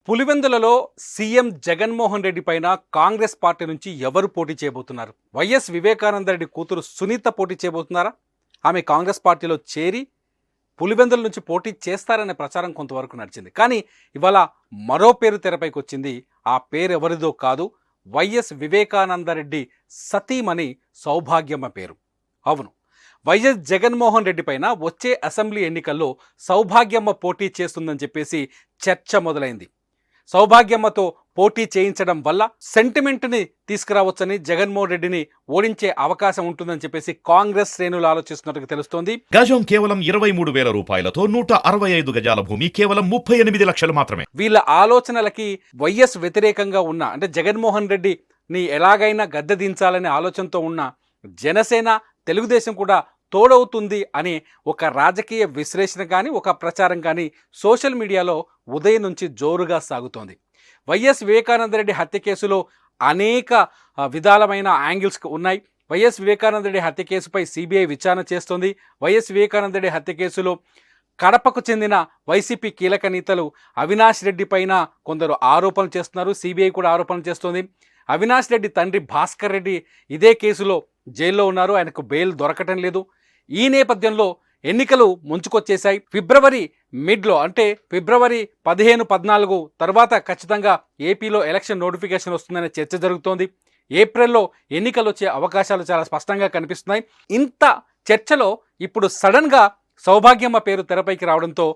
పులివెందులలో CM Jaganmohan Reddy పైన Congress party నుంచి ఎవరు పోటీ చేయబోతున్నారు? వైఎస్ వివేకానంద రెడ్డి కూతురు సునీత పోటీ చేయబోతున్నారా? ఆమె కాంగ్రెస్ పార్టీలో చేరి పులివెందుల నుంచి పోటీ చేస్తారనే ప్రచారం కొంతవరకు నడిచింది. కానీ ఇవాళ మరో పేరు తెరపైకి వచ్చింది. ఆ పేరు ఎవరిదో కాదు, వైఎస్ వివేకానంద రెడ్డి సతీమణి సౌభాగ్యమ్మ పేరు. అవును, వైఎస్ జగన్మోహన్ రెడ్డి పైన వచ్చే అసెంబ్లీ ఎన్నికల్లో సౌభాగ్యమ్మ పోటీ చేస్తుందని చెప్పేసి చర్చ మొదలైంది. సౌభాగ్యమ్మతో పోటీ చేయించడం వల్ల సెంటిమెంట్ని తీసుకురావచ్చని, జగన్మోహన్ రెడ్డిని ఓడించే అవకాశం ఉంటుందని చెప్పేసి కాంగ్రెస్ శ్రేణులు ఆలోచిస్తున్నట్టుగా తెలుస్తోంది. గజం కేవలం 23,000 రూపాయలతో 165 గజాల భూమి కేవలం 38 లక్షలు మాత్రమే. వీళ్ళ ఆలోచనలకి వైఎస్ వ్యతిరేకంగా ఉన్న, అంటే జగన్మోహన్ రెడ్డిని ఎలాగైనా గద్దె దించాలనే ఆలోచనతో ఉన్న జనసేన, తెలుగుదేశం కూడా తోడవుతుంది అని ఒక రాజకీయ విశ్లేషణ కానీ, ఒక ప్రచారం కానీ సోషల్ మీడియాలో ఉదయం నుంచి జోరుగా సాగుతోంది. వైఎస్ వివేకానంద రెడ్డి హత్య కేసులో అనేక విధాలమైన యాంగిల్స్ ఉన్నాయి. వైఎస్ వివేకానంద రెడ్డి హత్య కేసుపై సిబిఐ విచారణ చేస్తోంది. వైఎస్ వివేకానంద రెడ్డి హత్య కేసులో కడపకు చెందిన వైసీపీ కీలక నేతలు అవినాష్ రెడ్డి పైన కొందరు ఆరోపణలు చేస్తున్నారు. సిబిఐ కూడా ఆరోపణలు చేస్తోంది. అవినాష్ రెడ్డి తండ్రి భాస్కర్ రెడ్డి ఇదే కేసులో జైల్లో ఉన్నారు. ఆయనకు బెయిల్ దొరకటం లేదు. ఈ నేపథ్యంలో ఎన్నికలు ముంచుకొచ్చేశాయి. ఫిబ్రవరి మిడ్లో, అంటే ఫిబ్రవరి 15, 14 తర్వాత ఖచ్చితంగా ఏపీలో ఎలక్షన్ నోటిఫికేషన్ వస్తుందనే చర్చ జరుగుతోంది. ఏప్రిల్లో ఎన్నికలు వచ్చే అవకాశాలు చాలా స్పష్టంగా కనిపిస్తున్నాయి. ఇంత చర్చలో ఇప్పుడు సడన్గా సౌభాగ్యమ్మ పేరు తెరపైకి రావడంతో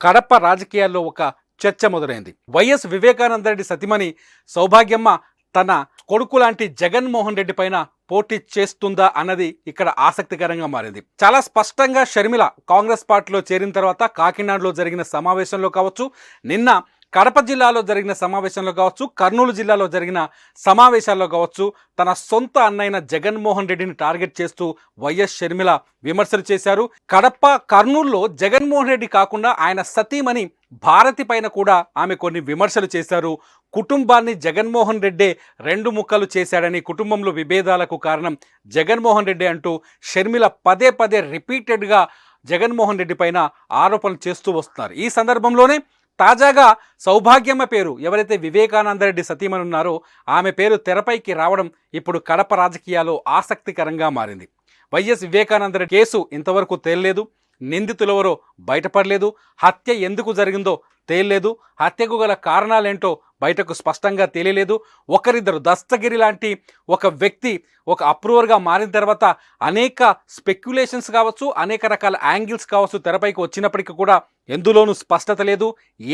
కడప రాజకీయాల్లో ఒక చర్చ మొదలైంది. వైఎస్ వివేకానంద రెడ్డి సతీమణి సౌభాగ్యమ్మ తన కొడుకు లాంటి జగన్మోహన్ రెడ్డి పైన పోటీ చేస్తుందా అన్నది ఇక్కడ ఆసక్తికరంగా మారింది. చాలా స్పష్టంగా షర్మిల కాంగ్రెస్ పార్టీలో చేరిన తర్వాత కాకినాడలో జరిగిన సమావేశంలో కావచ్చు, నిన్న కడప జిల్లాలో జరిగిన సమావేశంలో కావచ్చు, కర్నూలు జిల్లాలో జరిగిన సమావేశాల్లో కావచ్చు, తన సొంత అన్నైన జగన్మోహన్ రెడ్డిని టార్గెట్ చేస్తూ వైఎస్ షర్మిల విమర్శలు చేశారు. కడప, కర్నూలులో జగన్మోహన్ రెడ్డి కాకుండా ఆయన సతీమణి భారతి పైన కూడా ఆమె కొన్ని విమర్శలు చేశారు. కుటుంబాన్ని జగన్మోహన్ రెడ్డే 2 ముక్కలు చేశాడని, కుటుంబంలో విభేదాలకు కారణం జగన్మోహన్ రెడ్డి అంటూ షర్మిల పదే పదే రిపీటెడ్గా జగన్మోహన్ రెడ్డి పైన ఆరోపణలు చేస్తూ వస్తున్నారు. ఈ సందర్భంలోనే తాజాగా సౌభాగ్యమ్మ పేరు, ఎవరైతే వివేకానంద రెడ్డి సతీమణి ఉన్నారో ఆమె పేరు తెరపైకి రావడం ఇప్పుడు కడప రాజకీయాల్లో ఆసక్తికరంగా మారింది. వైఎస్ వివేకానంద రెడ్డి కేసు ఇంతవరకు తేలలేదు. నిందితులెవరో బయటపడలేదు. హత్య ఎందుకు జరిగిందో తేలలేదు. హత్యకు గల కారణాలేంటో బయటకు స్పష్టంగా తెలియలేదు. ఒకరిద్దరు దస్తగిరి లాంటి ఒక వ్యక్తి ఒక అప్రూవర్గా మారిన తర్వాత అనేక స్పెక్యులేషన్స్ కావచ్చు, అనేక రకాల యాంగిల్స్ కావచ్చు తెరపైకి వచ్చినప్పటికీ కూడా ఎందులోనూ స్పష్టత లేదు.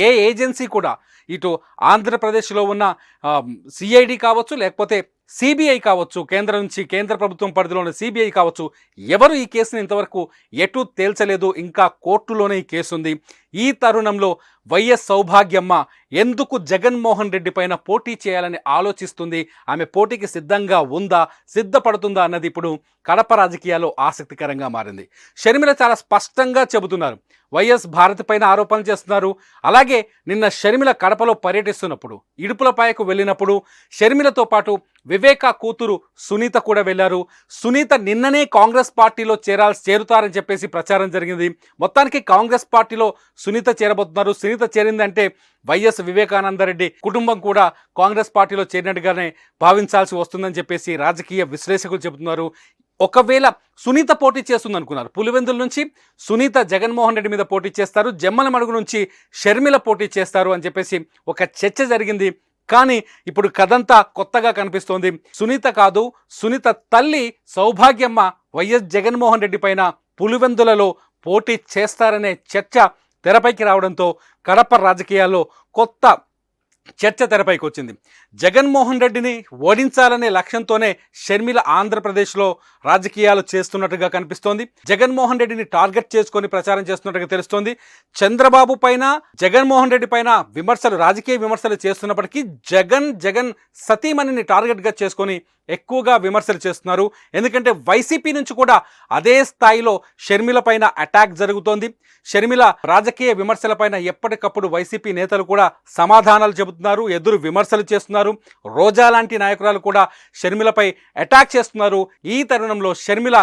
ఏ ఏజెన్సీ కూడా, ఇటు ఆంధ్రప్రదేశ్లో ఉన్న సిఐడి కావచ్చు, లేకపోతే సిబిఐ కావచ్చు, కేంద్ర ప్రభుత్వం పరిధిలో ఉన్న సిబిఐ కావచ్చు, ఎవరు ఈ కేసును ఇంతవరకు ఎటు తేల్చలేదు. ఇంకా కోర్టులోనే ఈ కేసు ఉంది. ఈ తరుణంలో వైఎస్ సౌభాగ్యమ్మ ఎందుకు జగన్మోహన్ రెడ్డి పైన పోటీ చేయాలని ఆలోచిస్తుంది, ఆమె పోటీకి సిద్ధంగా ఉందా, సిద్ధపడుతుందా అన్నది ఇప్పుడు కడప రాజకీయాల్లో ఆసక్తికరంగా మారింది. షర్మిల చాలా స్పష్టంగా చెబుతున్నారు. వైఎస్ భారతి పైన ఆరోపణలు చేస్తున్నారు. అలాగే నిన్న షర్మిల కడపలో పర్యటిస్తున్నప్పుడు, ఇడుపులపాయకు వెళ్ళినప్పుడు షర్మిలతో పాటు వివేకా కూతురు సునీత కూడా వెళ్ళారు. సునీత నిన్ననే కాంగ్రెస్ పార్టీలో చేరుతారని చెప్పేసి ప్రచారం జరిగింది. మొత్తానికి కాంగ్రెస్ పార్టీలో సునీత చేరబోతున్నారు. సునీత చేరిందంటే వైఎస్ వివేకానంద రెడ్డి కుటుంబం కూడా కాంగ్రెస్ పార్టీలో చేరినట్టుగానే భావించాల్సి వస్తుందని చెప్పేసి రాజకీయ విశ్లేషకులు చెబుతున్నారు. ఒకవేళ సునీత పోటీ చేస్తుంది అనుకున్నారు, పులివెందుల నుంచి సునీత జగన్మోహన్ రెడ్డి మీద పోటీ చేస్తారు, జమ్మలమడుగు నుంచి షర్మిల పోటీ చేస్తారు అని చెప్పేసి ఒక చర్చ జరిగింది. కానీ ఇప్పుడు కథంతా కొత్తగా కనిపిస్తోంది. సునీత కాదు, సునీత తల్లి సౌభాగ్యమ్మ వైఎస్ జగన్మోహన్ రెడ్డి పైన పులివెందులలో పోటీ చేస్తారనే చర్చ తెరపైకి రావడంతో కడప రాజకీయాల్లో కొత్త చర్చ తెరపైకి వచ్చింది. జగన్మోహన్ రెడ్డిని ఓడించాలనే లక్ష్యంతోనే షర్మిల ఆంధ్రప్రదేశ్లో రాజకీయాలు చేస్తున్నట్టుగా కనిపిస్తోంది. జగన్మోహన్ రెడ్డిని టార్గెట్ చేసుకొని ప్రచారం చేస్తున్నట్టుగా తెలుస్తోంది. చంద్రబాబు పైన, జగన్మోహన్ రెడ్డి పైన రాజకీయ విమర్శలు చేస్తున్నప్పటికీ జగన్ సతీమణిని టార్గెట్గా చేసుకొని ఎక్కువగా విమర్శలు చేస్తున్నారు. ఎందుకంటే వైసీపీ నుంచి కూడా అదే స్థాయిలో షర్మిల పైన అటాక్ జరుగుతోంది. షర్మిల రాజకీయ విమర్శలపైన ఎప్పటికప్పుడు వైసీపీ నేతలు కూడా సమాధానాలు చెబుతున్నారు, ఎదురు విమర్శలు చేస్తున్నారు. రోజా లాంటి నాయకురాలు కూడా షర్మిలపై అటాక్ చేస్తున్నారు. ఈ తరుణంలో షర్మిల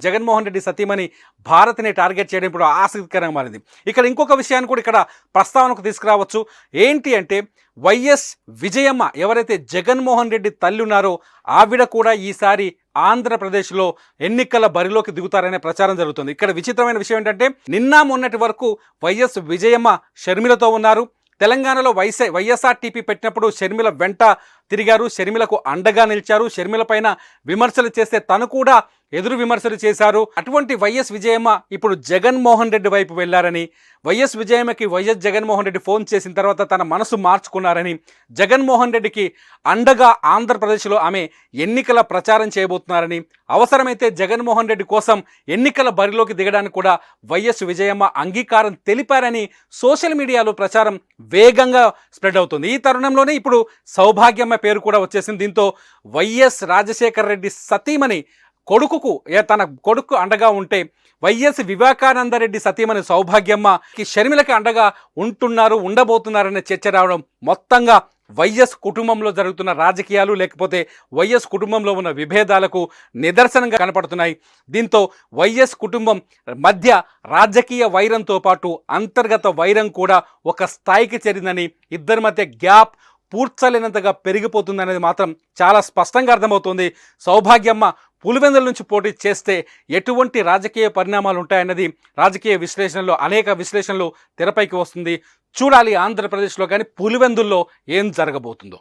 జగన్మోహన్ రెడ్డి సతీమణి భారతిని టార్గెట్ చేయడం ఇప్పుడు ఆసక్తికరంగా మారింది. ఇక్కడ ఇంకొక విషయాన్ని కూడా ఇక్కడ ప్రస్తావనకు తీసుకురావచ్చు. ఏంటి అంటే వైఎస్ విజయమ్మ ఎవరైతే జగన్మోహన్ రెడ్డి తల్లి ఉన్నారో ఆవిడ కూడా ఈసారి ఆంధ్రప్రదేశ్లో ఎన్నికల బరిలోకి దిగుతారనే ప్రచారం జరుగుతుంది. ఇక్కడ విచిత్రమైన విషయం ఏంటంటే నిన్న మొన్నటి వరకు వైఎస్ విజయమ్మ షర్మిలతో ఉన్నారు. తెలంగాణలో వైఎస్ఆర్టీపీ పెట్టినప్పుడు షర్మిల వెంట తిరిగారు, షర్మిలకు అండగా నిలిచారు. షర్మిల పైన విమర్శలు చేస్తే తను కూడా ఎదురు విమర్శలు చేశారు. అటువంటి వైఎస్ విజయమ్మ ఇప్పుడు జగన్మోహన్ రెడ్డి వైపు వెళ్లారని, వైఎస్ విజయమ్మకి వైఎస్ జగన్మోహన్ రెడ్డి ఫోన్ చేసిన తర్వాత తన మనసు మార్చుకున్నారని, జగన్మోహన్ రెడ్డికి అండగా ఆంధ్రప్రదేశ్లో ఆమె ఎన్నికల ప్రచారం చేయబోతున్నారని, అవసరమైతే జగన్మోహన్ రెడ్డి కోసం ఎన్నికల బరిలోకి దిగడానికి కూడా వైఎస్ విజయమ్మ అంగీకారం తెలిపారని సోషల్ మీడియాలో ప్రచారం వేగంగా స్ప్రెడ్ అవుతుంది. ఈ తరుణంలోనే ఇప్పుడు సౌభాగ్యమ్మ పేరు కూడా వచ్చేసింది. దీంతో వైఎస్ రాజశేఖర రెడ్డి సతీమణి తన కొడుకు అండగా ఉంటే వైఎస్ వివేకానందరెడ్డి సతీమణి సౌభాగ్యమ్మకి షర్మిలకి అండగా ఉండబోతున్నారనే చర్చ రావడం మొత్తంగా వైఎస్ కుటుంబంలో జరుగుతున్న రాజకీయాలు లేకపోతే వైఎస్ కుటుంబంలో ఉన్న విభేదాలకు నిదర్శనంగా కనపడుతున్నాయి. దీంతో వైఎస్ కుటుంబం మధ్య రాజకీయ వైరంతో పాటు అంతర్గత వైరం కూడా ఒక స్థాయికి చేరిందని, ఇద్దరి మధ్య గ్యాప్ పూడ్చలేనంతగా పెరిగిపోతుందనేది మాత్రం చాలా స్పష్టంగా అర్థమవుతుంది. సౌభాగ్యమ్మ పులివెందుల నుంచి పోటీ చేస్తే ఎటువంటి రాజకీయ పరిణామాలు ఉంటాయన్నది రాజకీయ విశ్లేషణలో అనేక విశ్లేషణలు తెరపైకి వస్తుంది. చూడాలి ఆంధ్రప్రదేశ్లో కానీ పులివెందుల్లో ఏం జరగబోతుందో.